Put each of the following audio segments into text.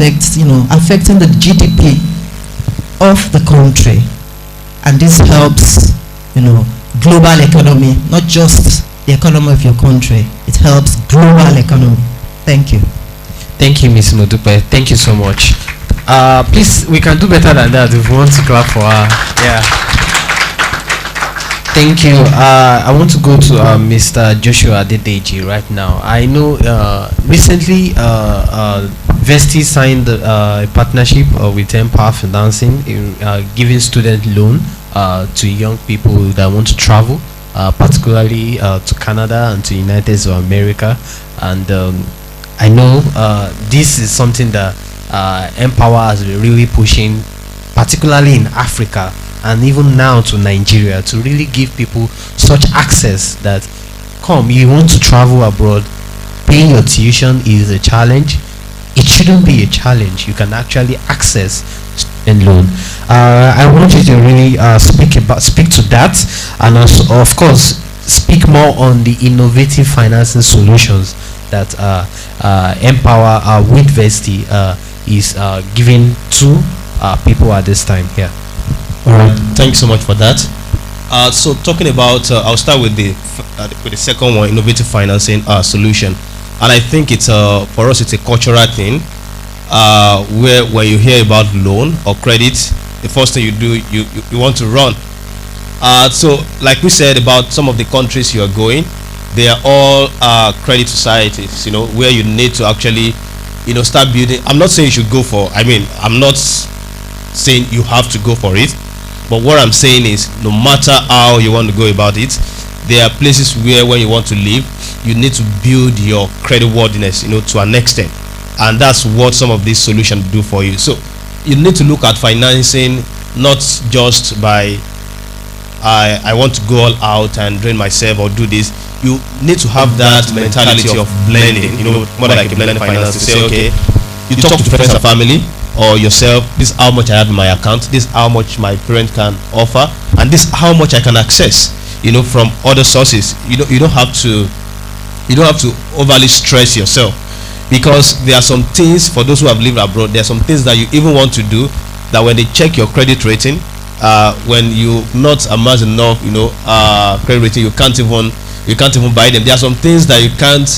affects, affecting the GDP of the country. And this helps, global economy, not just the economy of your country. It helps global economy. Thank you. Thank you, Ms. Modupe. Thank you so much. Please, we can do better than that if we want to clap for her. Yeah. Thank you. I want to go to Mr. Joshua Adedeji right now. I know recently Vesti signed a partnership with Empower Financing in giving student loan to young people that want to travel, particularly to Canada and to United States of America. And I know this is something that Empower has been really pushing, particularly in Africa and even now to Nigeria, to really give people such access that, you want to travel abroad, paying your tuition is a challenge. It shouldn't be a challenge. You can actually access student loan. I want you to really speak to that, and also, of course, speak more on the innovative financing solutions that Empower with Vesti is giving to people at this time here. All right, thanks so much for that. So talking about, I'll start with the second one, innovative financing solution, and I think it's for us it's a cultural thing. Where when you hear about loan or credit, the first thing you do, you want to run. So like we said about some of the countries you are going, they are all credit societies, where you need to actually, start building. I'm not saying you should go for. I'm not saying you have to go for it. But what I'm saying is, no matter how you want to go about it, there are places where when you want to live, you need to build your credit worthiness, to an extent. And that's what some of these solutions do for you. So you need to look at financing not just by, I want to go all out and drain myself or do this. You need to have that mentality of blending, more like a blended finance, to say, okay, you talk to friends and family, or yourself, this is how much I have in my account, this is how much my parent can offer, and this is how much I can access, from other sources. You don't have to overly stress yourself, because there are some things, for those who have lived abroad, there are some things that you even want to do that when they check your credit rating, when you not amass enough credit rating, you can't even buy them. There are some things that you can't,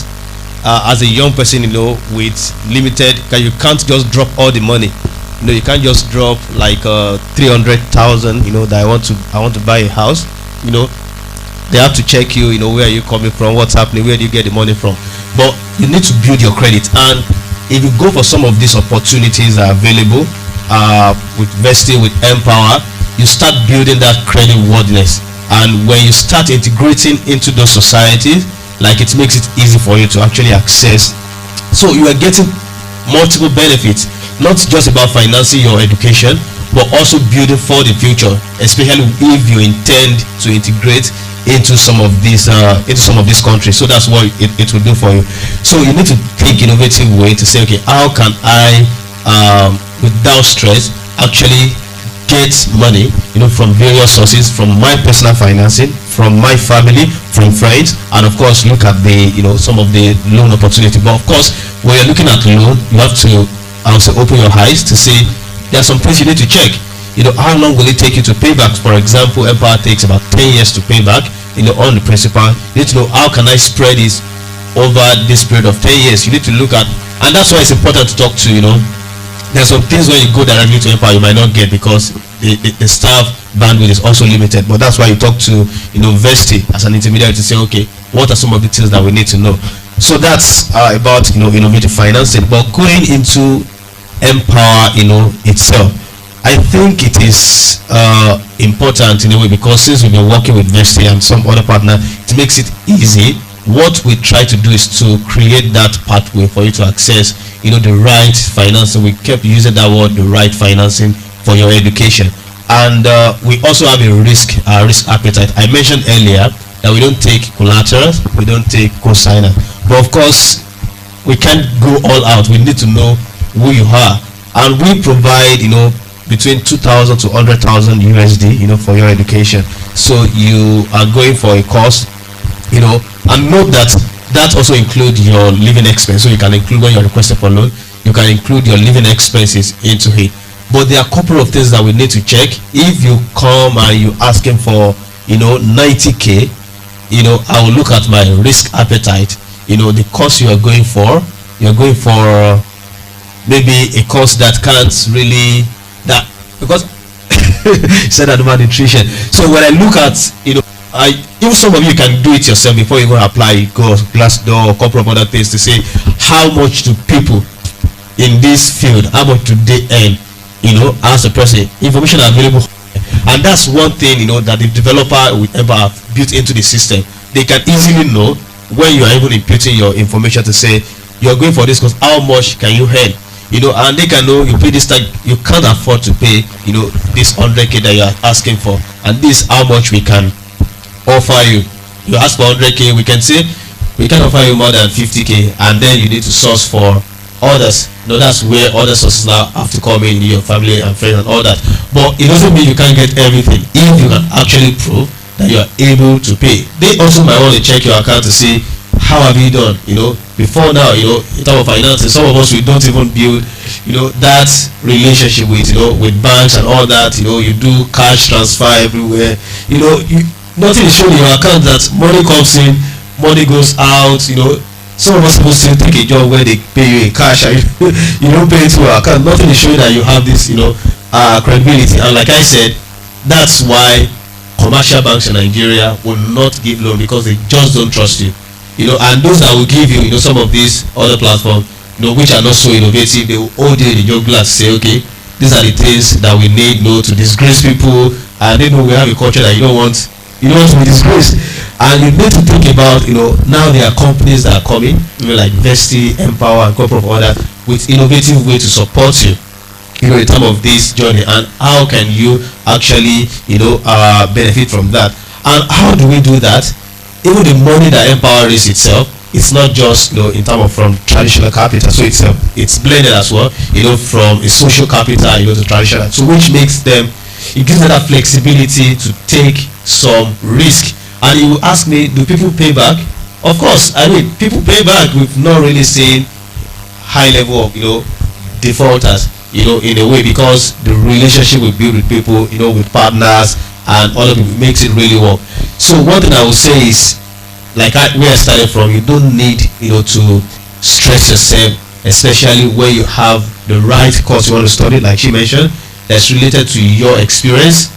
as a young person, with limited, you can't just drop all the money. You can't just drop like 300,000. That I want to buy a house. They have to check you. Where are you coming from? What's happening? Where do you get the money from? But you need to build your credit. And if you go for some of these opportunities that are available with Vesti, with Empower, you start building that credit worthiness. And when you start integrating into those societies, it makes it easy for you to actually access. So you are getting multiple benefits, not just about financing your education, but also building for the future, especially if you intend to integrate into some of these countries. So that's what it will do for you. So you need to think innovative way to say, okay, how can I without stress actually get money from various sources, from my personal financing, from my family, from friends, and of course look at the some of the loan opportunity. But of course, when you're looking at loan, you have to also open your eyes to say there are some things you need to check. How long will it take you to pay back? For example, Empower takes about 10 years to pay back on the principal. You need to know, how can I spread this over this period of 10 years? You need to look at, and that's why it's important to talk to, there's some things when you go directly to Empower you might not get, because the staff bandwidth is also limited. But that's why you talk to Vesti as an intermediary to say, okay, what are some of the things that we need to know? So that's about innovative financing. But going into Empower itself, I think it is important in a way, because since we've been working with Vesti and some other partner, it makes it easy. What we try to do is to create that pathway for you to access the right financing. We kept using that word, the right financing for your education. And we also have a risk appetite. I mentioned earlier that we don't take collaterals, we don't take cosigner, but of course we can't go all out. We need to know who you are, and we provide between 2,000 to 100,000 USD for your education. So you are going for a course, and note that also includes your living expense. So you can include when you're requesting for loan, you can include your living expenses into it. But there are a couple of things that we need to check. If you come and you asking for 90k, I will look at my risk appetite. The course you are going for, maybe a course that can't really that, because said that about nutrition. So when I look at even some of you can do it yourself before you go apply, go Glassdoor, a couple of other things to say how much do people in this field, how much do they earn, as a person, information available. And that's one thing that the developer will ever have built into the system. They can easily know when you are even inputting your information to say you're going for this course, how much can you earn, and they can know you pay this time, you can't afford to pay this 100k that you are asking for, and this how much we can offer you. You ask for 100k, we can say we can offer you more than 50k, and then you need to source for others. That's where other sources now have to come in, your family and friends and all that. But it doesn't mean you can't get everything if you can actually prove that you are able to pay. They also might want to check your account to see how have you done. Before now, in terms of finances, some of us, we don't even build that relationship with banks and all that. You do cash transfer everywhere. Nothing is showing your account that money comes in, money goes out. Some of us will still take a job where they pay you in cash and you don't pay it to your account. Nothing is showing that you have this credibility. And like I said, that's why commercial banks in Nigeria will not give loan, because they just don't trust you. And those that will give you some of these other platforms which are not so innovative, they will hold you in the job glass, say, okay, these are the things that we need to disgrace people. And they know we have a culture that you don't want to be disgraced. And you need to think about now there are companies that are coming, like Vesti, Empower, and a couple of others, with innovative way to support you in terms of this journey, and how can you actually benefit from that. And how do we do that? Even the money that Empower raises itself, it's not just in terms of from traditional capital, so it's blended as well, from a social capital to traditional, so which makes them, it gives them that flexibility to take some risk. And you will ask me, do people pay back? Of course, people pay back. We've not really seen high level of defaulters in a way, because the relationship we build with people, with partners and other people, makes it really work. So one thing I will say is, like where I started from, you don't need to stress yourself, especially when you have the right course you want to study, like she mentioned, that's related to your experience,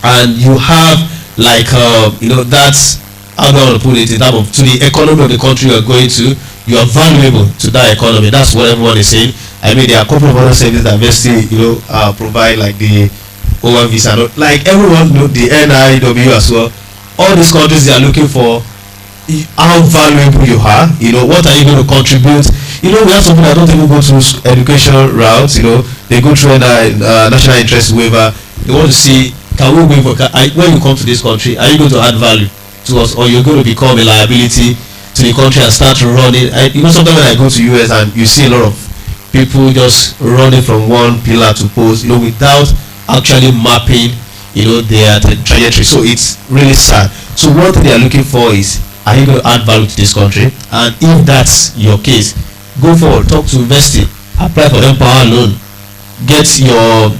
and you have that's how do I want to put it, in terms of to the economy of the country you are going to, you are valuable to that economy. That's what everyone is saying. There are a couple of other services that Vesti provide, like the O1 visa, like everyone the NIW as well. All these countries, they are looking for how valuable you are. What are you going to contribute? We have something that don't even go through education routes. They go through a national interest waiver. They want to see, can we win for when you come to this country, are you going to add value to us, or you're going to become a liability to the country and start running? Sometimes when I go to US and you see a lot of people just running from one pillar to post, without actually mapping, their trajectory. So it's really sad. So one thing they are looking for is, are you going to add value to this country? And if that's your case, go forward, talk to Vesti, apply for Empower loan, get your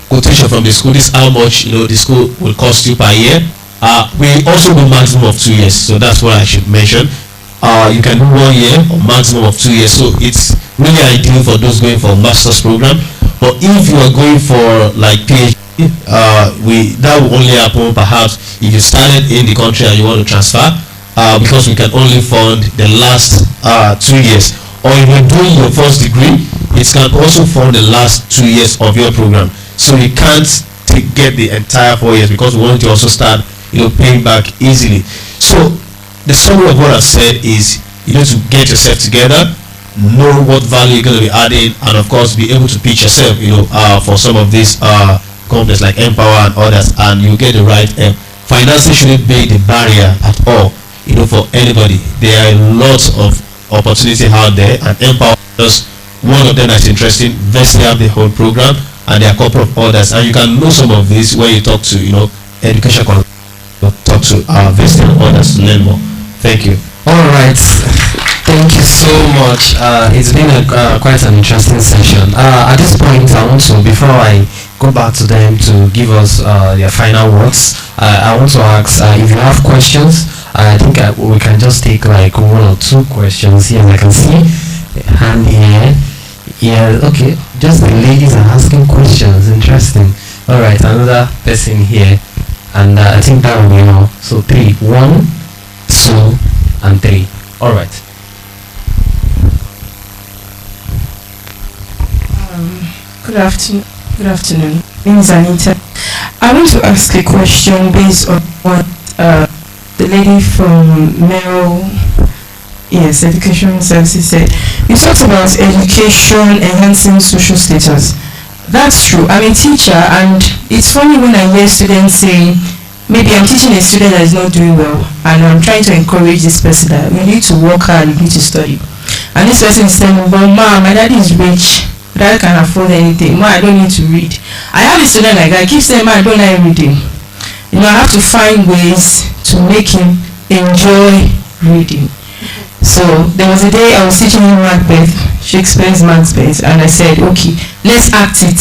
quotation from the school. This is how much the school will cost you per year. We also do maximum of 2 years, so that's what I should mention. You can do 1 year or maximum of 2 years, so it's really ideal for those going for a master's program. But if you are going for like PhD, that will only happen perhaps if you started in the country and you want to transfer, because we can only fund the last 2 years. Or if you're doing your first degree, it can also fund the last 2 years of your program. So you can't get the entire 4 years, because we want to also start paying back easily. So the summary of what I've said is, you need to get yourself together, know what value you're going to be adding, and of course be able to pitch yourself for some of these companies like Empower and others, and you get the right financing shouldn't be the barrier at all for anybody. There are lots of opportunity out there, and Empower is one of them that's interesting. Vesti have the whole program, and there are a couple of others, and you can know some of these when you talk to education, talk to Vesti and others to learn more. Thank you. All right. Thank you so much. It's been quite an interesting session. At this point, I want to, before I go back to them to give us their final words, I want to ask if you have questions. I think we can just take like one or two questions here. I can see a hand here. Yeah, okay. Just the ladies are asking questions. Interesting. All right, another person here, and I think that will be all. So 3, 1, 2, and 3. All right. Good afternoon. Good afternoon. My name is Anita. I want to ask a question based on what the lady from Mel, yes, Education Services said. You talked about education enhancing social status. That's true. I'm a teacher, and it's funny when I hear students say, maybe I'm teaching a student that is not doing well, and I'm trying to encourage this person that you need to work hard, you need to study. And this person is telling me, well, ma, my daddy is rich. That can afford anything. Ma, I don't need to read. I have a student like that. I keep saying, ma, I don't like reading. You know, I have to find ways to make him enjoy reading. So there was a day I was teaching him Macbeth, Shakespeare's Macbeth, and I said, okay, let's act it.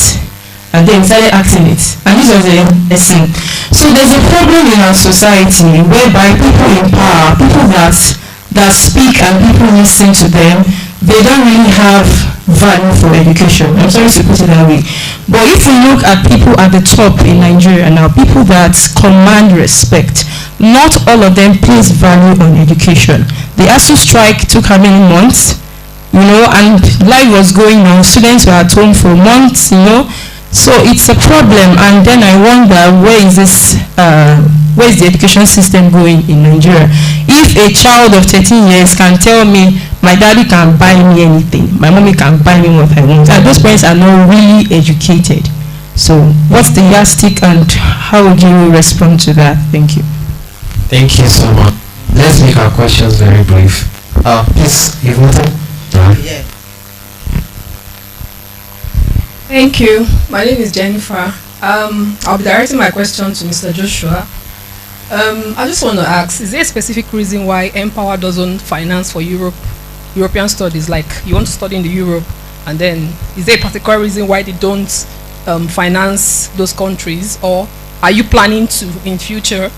And then we started acting it. And this was a lesson. So there's a problem in our society whereby people in power, people that speak and people listen to them, they don't really have value for education. I'm sorry to put it that way. But if we look at people at the top in Nigeria now, people that command respect, not all of them place value on education. The ASU strike took how many months? You know, and life was going on. Students were at home for months, you know. So it's a problem, and then I wonder where is the education system going in Nigeria? If a child of 13 years can tell me my daddy can buy me anything, my mommy can buy me what I want, and those parents are not really educated. So what's the yardstick, and how would you respond to that? Thank you. Thank you so much. Let's make our questions very brief. Please, you've nothing? Yeah. Thank you. My name is Jennifer. I'll be directing my question to Mr. Joshua. I just want to ask, is there a specific reason why Empower doesn't finance for European studies? Like, you want to study in the Europe, and then is there a particular reason why they don't finance those countries? Or are you planning to in future?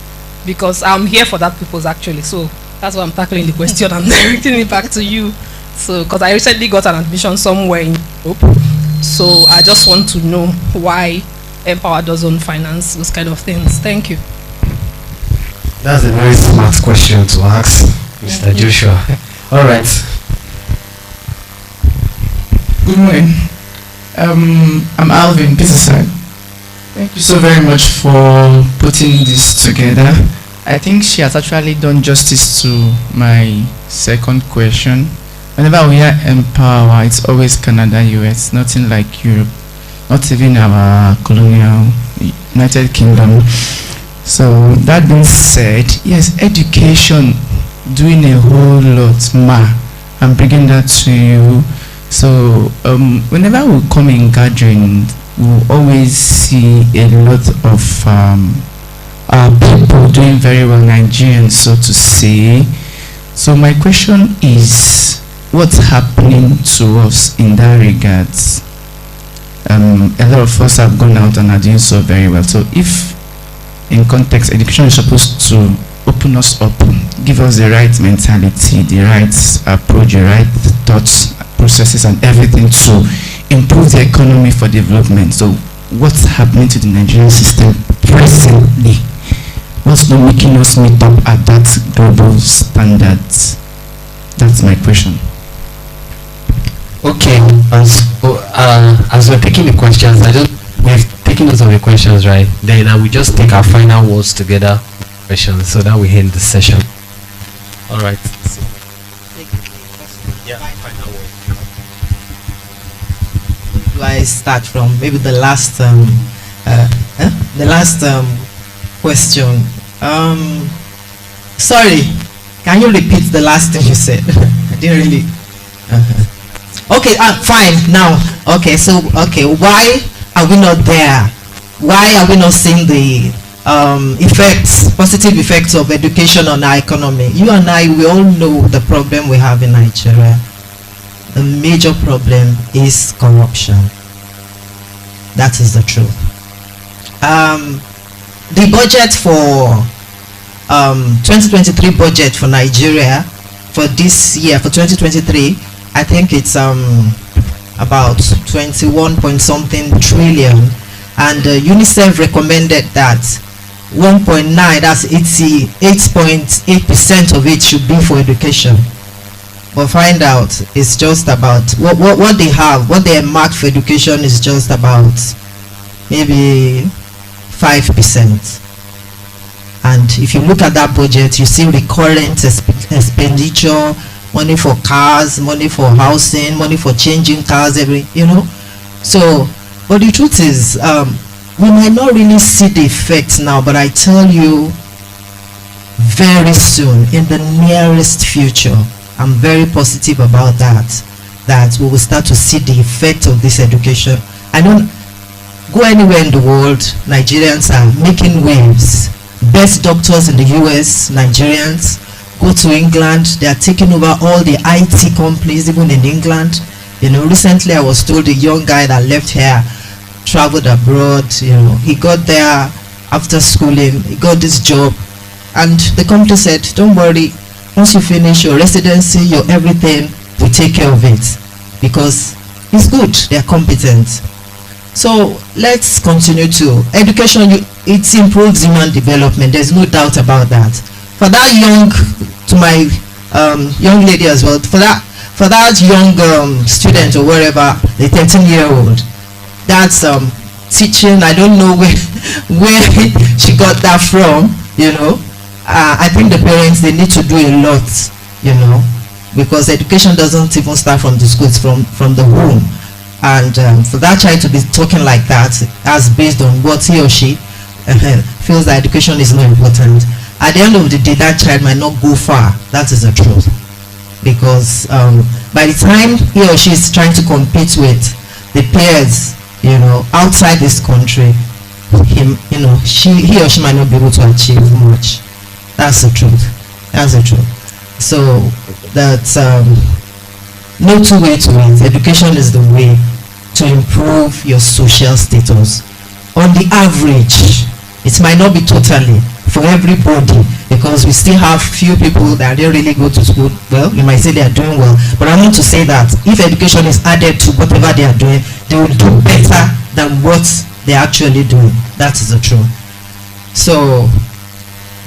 Because I'm here for that purpose actually. So that's why I'm tackling the question. I'm directing it back to you. So, because I recently got an admission somewhere in Europe. So I just want to know why Empower doesn't finance those kind of things. Thank you. That's a very smart question to ask, Mr. Joshua. All right. Good morning. I'm Alvin Peterson. Thank you so very much for putting this together. I think she has actually done justice to my second question. Whenever we hear Empower, it's always Canada, US, nothing like Europe, not even our colonial United Kingdom. So that being said, yes, education doing a whole lot, I'm bringing that to you. So whenever we come in gathering, we always see a lot of our people doing very well, Nigerians, so to say. So my question is, what's happening to us in that regard? A lot of us have gone out and are doing so very well. So if in context, education is supposed to open us up, give us the right mentality, the right approach, the right thoughts, processes and everything to improve the economy for development. So what's happening to the Nigerian system presently? What's not making us meet up at that global standard? That's my question. Okay, as we're taking the questions, we've taken notes of the questions, right? Then I will just take our final words together, questions, so that we end the session. All right. Yeah, final word. I start from maybe the last question. Sorry, can you repeat the last thing you said? I didn't really. Okay, fine. Now, okay. So, okay, why are we not there? Why are we not seeing the positive effects of education on our economy. You and I, we all know the problem we have in Nigeria. The major problem is corruption. That is the truth. The budget for 2023 budget for Nigeria for this year, for 2023, I think it's about 21 point something trillion, and UNICEF recommended that 1.9, that's 88.8% of it should be for education. But find out it's just about what they have, what they marked for education is just about maybe 5%. And if you look at that budget, you see recurrent expenditure, money for cars, money for housing, money for changing cars, So, but the truth is, we might not really see the effects now, but I tell you, very soon, in the nearest future, I'm very positive about that we will start to see the effect of this education. I don't go anywhere in the world, Nigerians are making waves. Best doctors in the US, Nigerians. Go to England, they are taking over all the IT companies, even in England. Recently I was told a young guy that left here, traveled abroad, he got there after schooling, he got this job, and the company said, don't worry, once you finish your residency, your everything, we take care of it, because it's good, they are competent. So let's continue to education. It improves human development, there's no doubt about that. For that to my young lady as well, for that young student or whatever, the 13-year-old, that's teaching. I don't know where she got that from. I think the parents, they need to do a lot, because education doesn't even start from the schools, from the home. And for that child to be talking like that, as based on what he or she feels that education is not important. At the end of the day, that child might not go far. That is the truth. Because by the time he or she is trying to compete with the peers, outside this country, he or she might not be able to achieve much. That's the truth. That's the truth. So that's no two way to it. Education is the way to improve your social status. On the average, it might not be totally for everybody, because we still have few people that don't really go to school. Well, you might say they are doing well, but I want to say that if education is added to whatever they are doing, they will do better than what they're actually doing. That is the truth. So,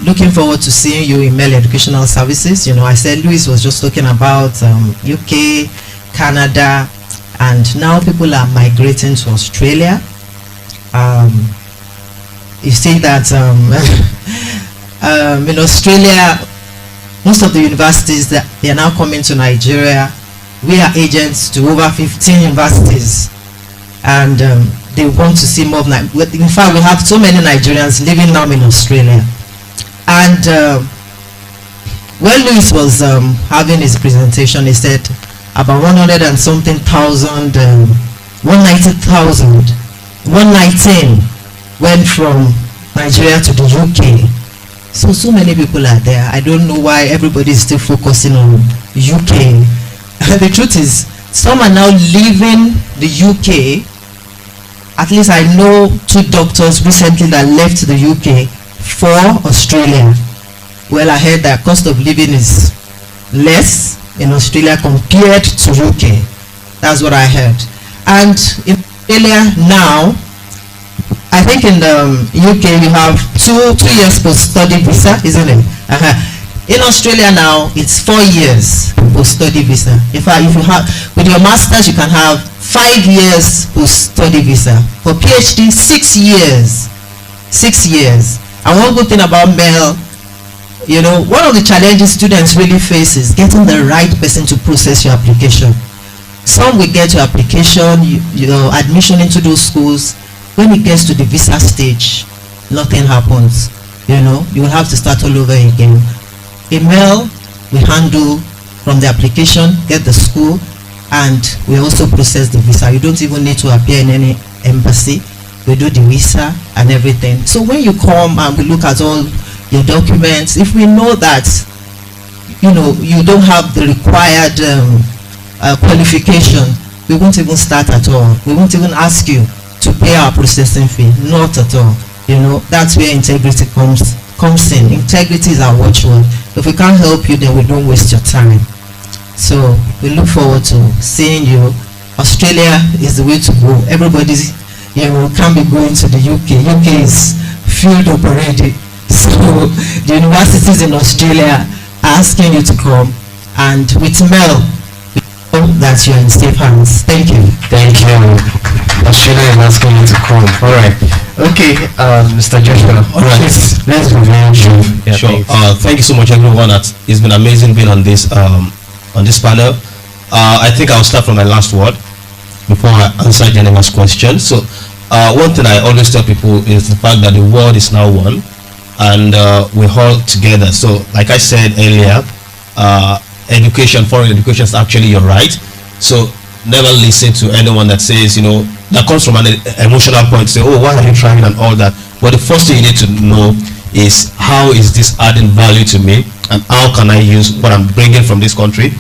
looking forward to seeing you in Male Educational Services. I said Louis was just talking about UK, Canada, and now people are migrating to Australia. You see that in Australia, most of the universities that they are now coming to Nigeria. We are agents to over 15 universities, and they want to see more of Nigeria. In fact, we have so many Nigerians living now in Australia. And when Louis was having his presentation, he said about 100 and something thousand, 119,000, 119 went from Nigeria to the UK. So many people are there. I don't know why everybody is still focusing on UK. The truth is, some are now leaving the UK. At least I know 2 doctors recently that left the UK for Australia. Well, I heard that cost of living is less in Australia compared to UK. That's what I heard. And in Australia now, I think in the UK you have two years post-study visa, isn't it? In Australia now, it's 4 years post-study visa. In fact, if you have, with your master's, you can have 5 years post-study visa. For PhD, 6 years. 6 years. And one good thing about Mel, one of the challenges students really face is getting the right person to process your application. Some will get your application, admission into those schools. When it gets to the visa stage, nothing happens. You will have to start all over again. Email, we handle from the application, get the school, and we also process the visa. You don't even need to appear in any embassy. we do the visa and everything. So when you come and we look at all your documents, if we know that you don't have the required qualification, we won't even start at all. We won't even ask you to pay our processing fee. Not at all. That's where integrity comes in. Integrity is our watchword. If we can't help you, then we don't waste your time. So we look forward to seeing you. Australia is the way to go. Everybody's can't be going to the UK. UK is filled up already. So the universities in Australia are asking you to come, and with Mel, we know that you're in safe hands. Thank you. Thank you. Australia is asking you to come. All right. Okay, Mr. Joshua. All right. Let's review you. Yeah, sure. Thank you so much, everyone. It's been amazing being on this panel. I think I'll start from my last word before I answer Jennifer's question. So, one thing I always tell people is the fact that the world is now one, and we're all together. So, like I said earlier, foreign education is actually your right. So, never listen to anyone that says, that comes from an emotional point, say, oh, why are you trying and all that. But the first thing you need to know is, how is this adding value to me, and how can I use what I'm bringing from this country?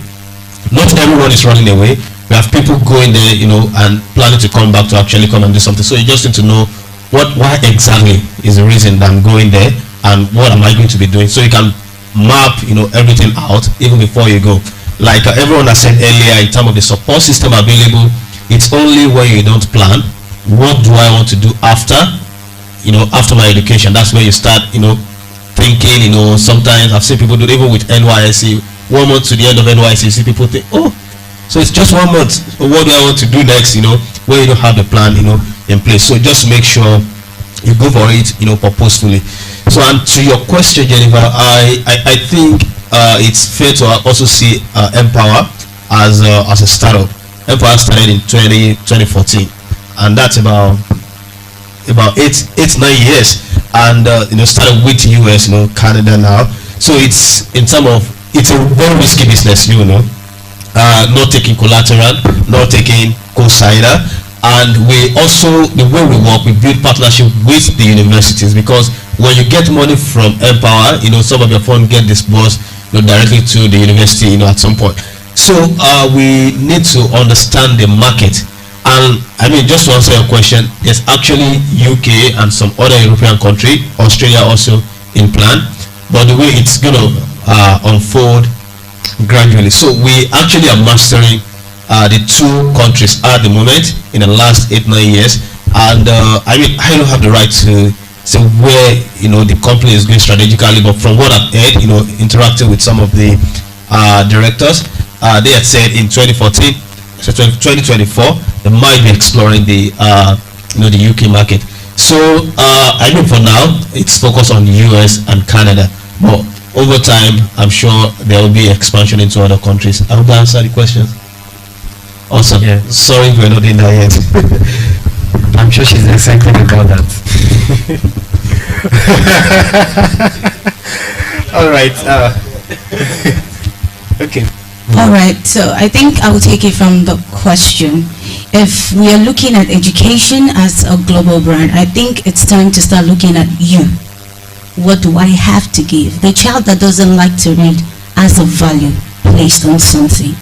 Not everyone is running away. We have people going there, and planning to come back to actually come and do something. So you just need to know why exactly is the reason that I'm going there, and what am I going to be doing, so you can map everything out even before you go. Like everyone has said earlier, in terms of the support system available, it's only when you don't plan, what do I want to do after my education? That's where you start thinking. Sometimes I've seen people do it even with NYSC. 1 month to the end of NYSC, you see people think, oh, so it's just 1 month, so what do I want to do next, where you don't have the plan in place. So just make sure you go for it purposefully. So, and to your question, Jennifer, I think it's fair to also see Empower as a startup. Empower started in 2014, and that's about 8-9 years, and started with US, Canada now. So it's it's a very risky business, not taking collateral, not taking co-signer, and we also, the way we work, we build partnership with the universities, because when you get money from Empower, some of your funds get disbursed directly to the university, at some point. So we need to understand the market, and just to answer your question, there's actually UK and some other European country, Australia also in plan, but the way it's gonna unfold gradually. So we actually are mastering the 2 countries at the moment in the last 8-9 years, and I don't have the right to say where the company is going strategically, but from what I've heard, interacting with some of the directors, they had said in 2014, so 2024, they might be exploring the the UK market. So for now it's focused on US and Canada, but over time I'm sure there will be expansion into other countries. I hope that answered the question. Awesome. Yeah. Sorry we're not in there yet. I'm sure she's excited about that. All right. Okay. All right, so I think I will take it from the question. If we are looking at education as a global brand, I think it's time to start looking at you. What do I have to give? The child that doesn't like to read has a value placed on something.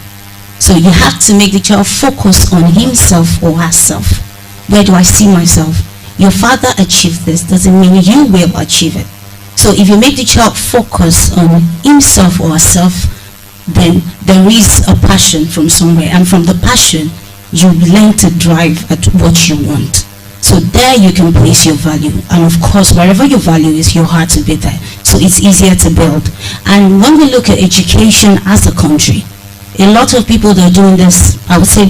So you have to make the child focus on himself or herself. Where do I see myself? Your father achieved this, doesn't mean you will achieve it. So if you make the child focus on himself or herself, then there is a passion from somewhere, and from the passion you learn to drive at what you want. So there you can place your value, and of course wherever your value is, your heart will be there, so it's easier to build. And when we look at education as a country, a lot of people that are doing this, I would say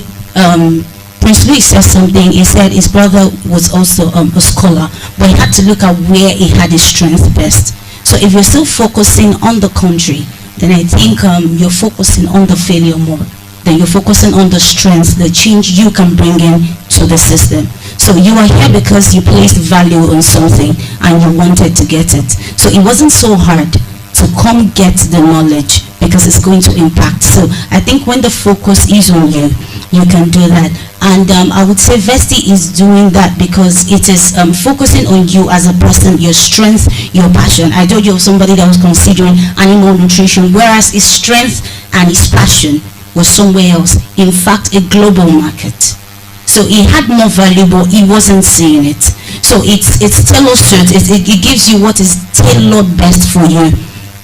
Prince Louis said something. He said his brother was also a scholar, but he had to look at where he had his strength best. So if you're still focusing on the country, then I think you're focusing on the failure more. Then you're focusing on the strengths, the change you can bring in to the system. So you are here because you placed value on something and you wanted to get it. So it wasn't so hard to come get the knowledge, because it's going to impact. So I think when the focus is on you, you can do that. And I would say Vesti is doing that because it is focusing on you as a person, your strength, your passion. I told you of somebody that was considering animal nutrition, whereas his strength and his passion was somewhere else. In fact, a global market. So he had more value, but he wasn't seeing it. So it's tailored. It gives you what is tailored best for you.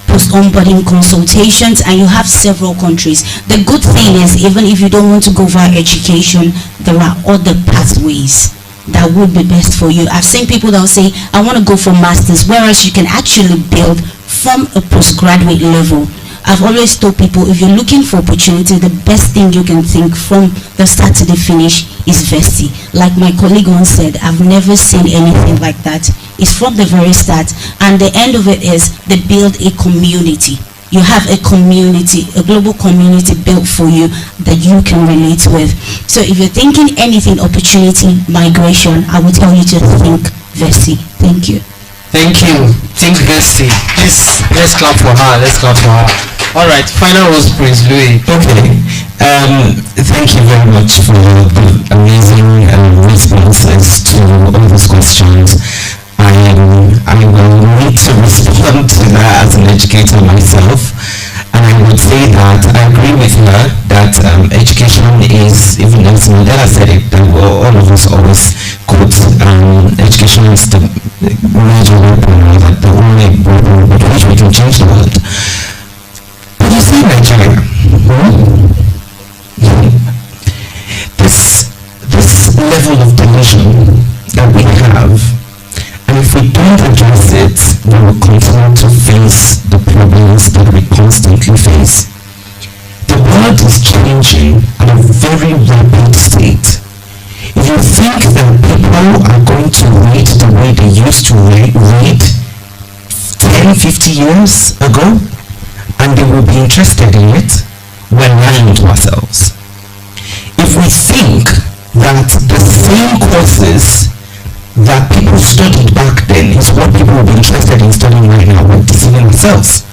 Post-onboarding consultations, and you have several countries. The good thing is, even if you don't want to go via education, there are other pathways that would be best for you. I've seen people that will say, I want to go for masters, whereas you can actually build from a postgraduate level. I've always told people, if you're looking for opportunity, the best thing you can think from the start to the finish is Vesti. Like my colleague once said, I've never seen anything like that. It's from the very start, and the end of it is they build a community. You have a community, a global community built for you that you can relate with. So if you're thinking anything opportunity, migration, I will tell you to think Vesti. Thank you. Thank you. Think Vesti. Please, let's clap for her. Let's clap for her. All right. Final words, Prince Louis. Okay. Thank you very much for the amazing responses to all those questions. I will need to respond to that as an educator myself, and I would say that I agree with her that education is, even as Mandela said it, that all of us always quote, education is the major weapon, or the only weapon with which we can change the world. But you see Nigeria, this level of delusion that we have, and if we don't address it, we will continue to face the problems that we constantly face. The world is changing at a very rapid state. If you think that people are going to read the way they used to read 10, 50 years ago, and they will be interested in it, we're lying to ourselves. If we think that the same courses that people studied back then is what people will be interested in studying right now, we're deceiving ourselves.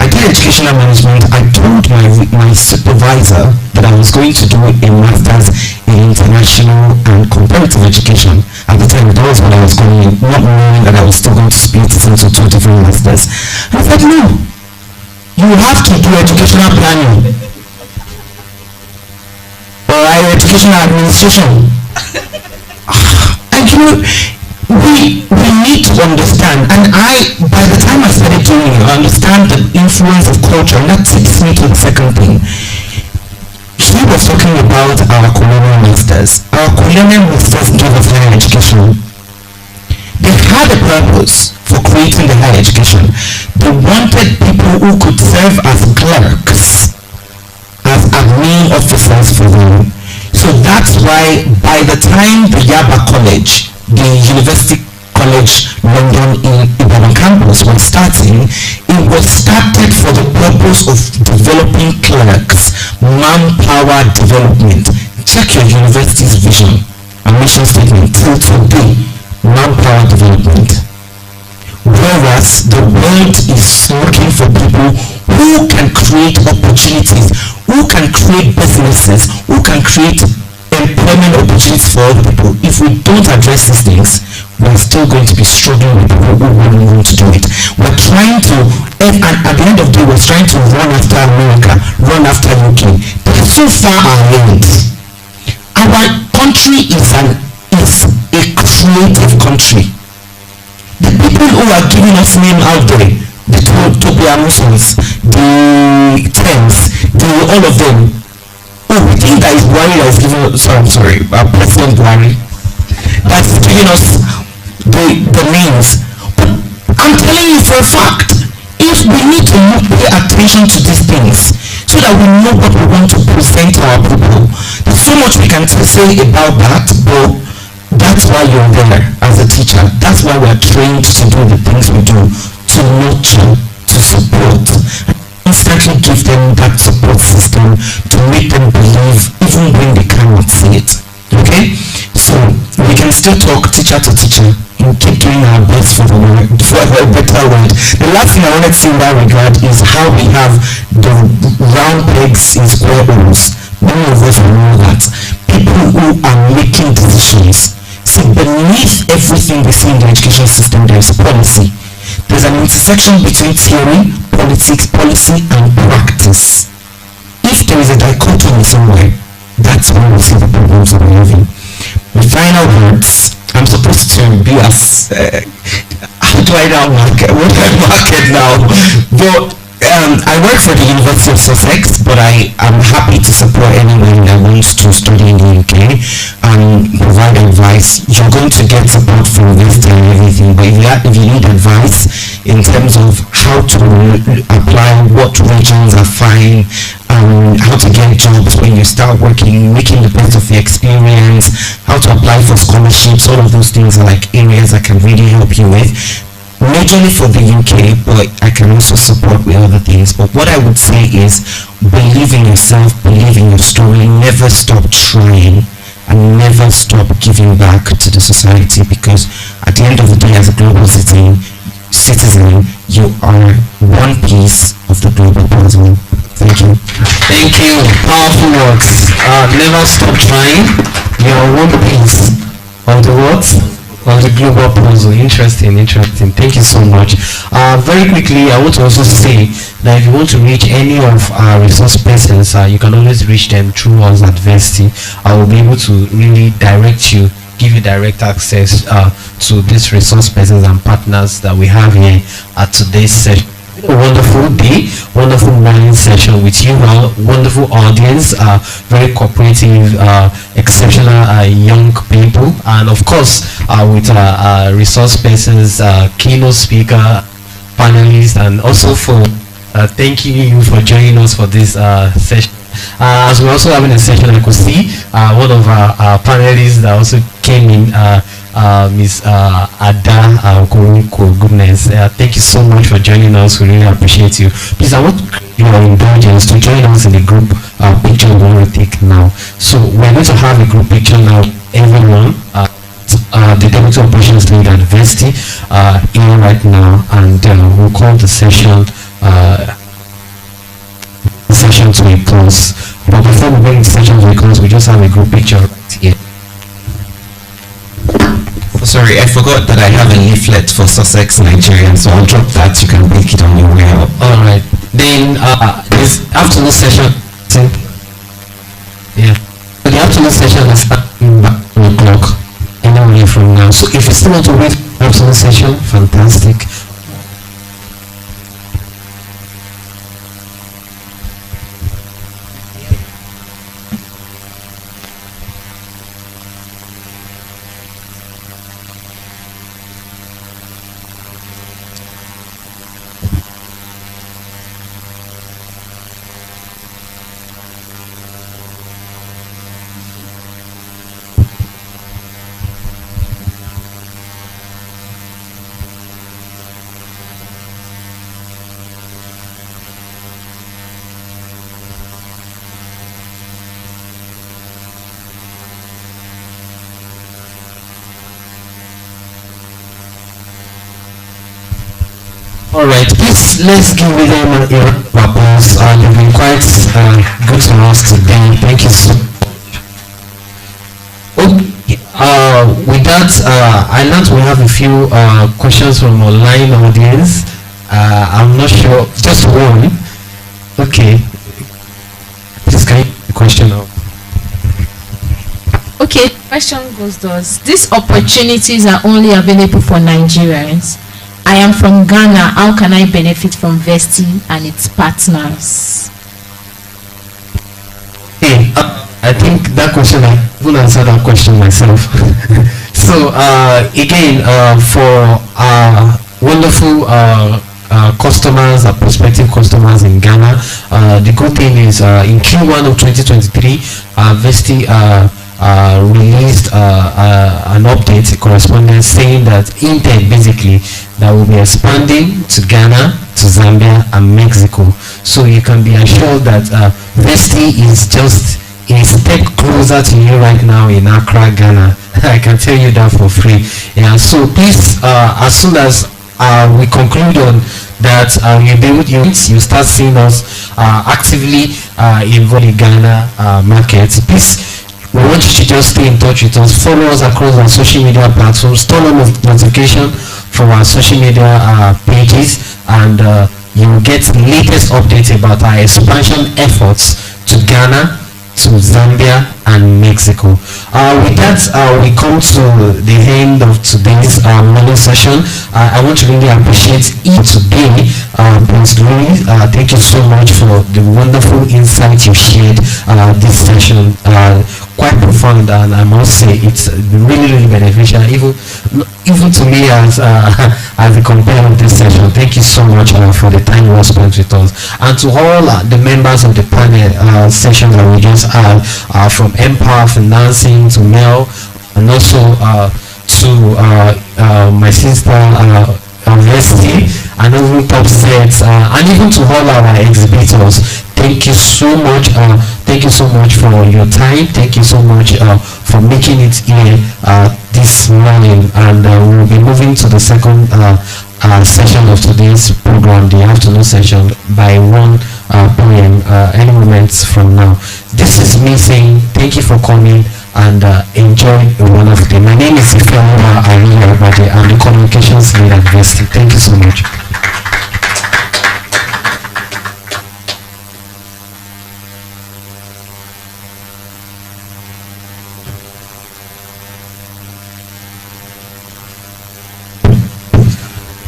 I did educational management. I told my supervisor that I was going to do a master's in international and comparative education. At the time, that was what I was going in, not knowing that I was still going to split it into 2 different masters. And I said, no, you have to do educational planning or educational administration. And you know, we need to understand, and by the time I started doing it, I understand the influence of culture, and that takes me to the second thing. He was talking about our colonial masters. Our colonial masters gave us higher education. They had a purpose for creating the higher education. They wanted people who could serve as clerks, as admin officers for them. So that's why by the time the Yaba College, the University College London in Ibadan campus was starting, it was started for the purpose of developing clerks, manpower development. Check your university's vision and mission statement till today, manpower development. Whereas the world is looking for people who can create opportunities, who can create businesses, who can create employment opportunities for other people. If we don't address these things, we're still going to be struggling with people who really want to do it. We're trying to, and at the end of the day, we're trying to run after America, run after UK. They're so far ahead. Our country is a creative country. The people who are giving us name out there, the Tobia Muslims, the Thames, all of them. Oh, we think that is Buhari that is giving us, President Buhari, that's giving us the names. But I'm telling you for a fact, if we need to pay attention to these things so that we know what we want to present to our people, there's so much we can say about that, but that's why you're there as a teacher. That's why we're trained to do the things we do, to nurture, to support, and instantly give them that support system to make them believe even when they cannot see it. Okay? So we can still talk teacher to teacher and keep doing our best for the world, for a better world. The last thing I wanted to say in that regard is how we have the round pegs in square holes. Many of us will know that. People who are making decisions. See, beneath everything we see in the education system, there is policy. There's an intersection between theory, politics, policy, and practice. If there is a dichotomy somewhere, that's where we see the problems that we're having. My final words, I'm supposed to be as, how do I now market? What do I market now? But I work for the University of Sussex, but I am happy to support anyone that wants to study in the UK and provide advice. You're going to get support from Vesti and everything, but if you need advice in terms of how to apply, what regions are fine, how to get jobs when you start working, making the best of your experience, how to apply for scholarships, all of those things are like areas I can really help you with. Majorly for the UK, but I can also support with other things. But what I would say is, believe in yourself, believe in your story, never stop trying, and never stop giving back to the society, because at the end of the day, as a global citizen, you are one piece of the global puzzle. Thank you. Thank you. Powerful words. Never stop trying. You are one piece of the what? Of the global puzzle. Interesting. Thank you so much. Very quickly, I want to also say that if you want to reach any of our resource persons, you can always reach them through us at Vesti. I will be able to really direct you, give you direct access to these resource persons and partners that we have here at today's session. A wonderful day, wonderful morning session with you all, wonderful audience, very cooperative, exceptional young people, and of course with resource persons, keynote speaker, panelists, and also for thanking you for joining us for this session. As we're also having a session, I could see one of our panelists that also came in, Miss Ada goodness. Thank you so much for joining us. We really appreciate you. Please, I want your indulgence to join us in the group picture we're going to take now. So we're going to have a group picture now. Everyone, the Deputy Operations Lead at Vesti here right now, and we'll call the session to a close. But before we bring the session to a close, we just have a group picture right here. Sorry, I forgot that I have a leaflet for Sussex, Nigeria, so I'll drop that. You can make it on your way out. Alright. Then this afternoon session, the afternoon session is starting back 2 o'clock anyway from now. So if you still want to wait for the afternoon session, fantastic. Alright, please let's give them a round of applause. You've been quite good to us today. Thank you so much. Okay, with that, I learned we have a few questions from online audience. I'm not sure, just one. Okay, please can you the question out? Okay, question goes thus. These opportunities are only available for Nigerians. I am from Ghana. How can I benefit from Vesti and its partners? Hey, I think that question, I will answer that question myself. So again, for wonderful customers, prospective customers in Ghana, the good thing is in Q1 of 2023, Vesti released an update, a correspondence saying that Intel basically that will be expanding to Ghana, to Zambia and Mexico. So you can be assured that Vesti is just a step closer to you right now in Accra, Ghana. I can tell you that for free. Yeah, so please, as soon as we conclude on that, you start seeing us actively involved in Ghana market. Please, we want you to just stay in touch with us. Follow us across our social media platforms. Turn on notification from our social media pages, and you will get latest updates about our expansion efforts to Ghana, to Zambia and Mexico. With that, we come to the end of today's morning session. I want to really appreciate you today, Prince Louis. Thank you so much for the wonderful insight you shared this session. Quite profound, and I must say it's really, really beneficial, even to me as the companion of this session. Thank you so much for the time you spent with us, and to all the members of the panel session that we just had, from Empower Financing to Mel, and also to my sister Vesti, and even Top Sets, and even to all our exhibitors. Thank you so much. Thank you so much for your time. Thank you so much for making it here this morning. And we will be moving to the second session of today's program, the afternoon session, by 1 p.m. Any moments from now. This is me saying thank you for coming, and enjoy a wonderful day. My name is Ifeoma Ariya. I'm the communications lead at Vesti. Thank you so much.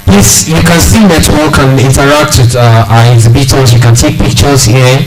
Please, you can still network and interact with our exhibitors. You can take pictures here,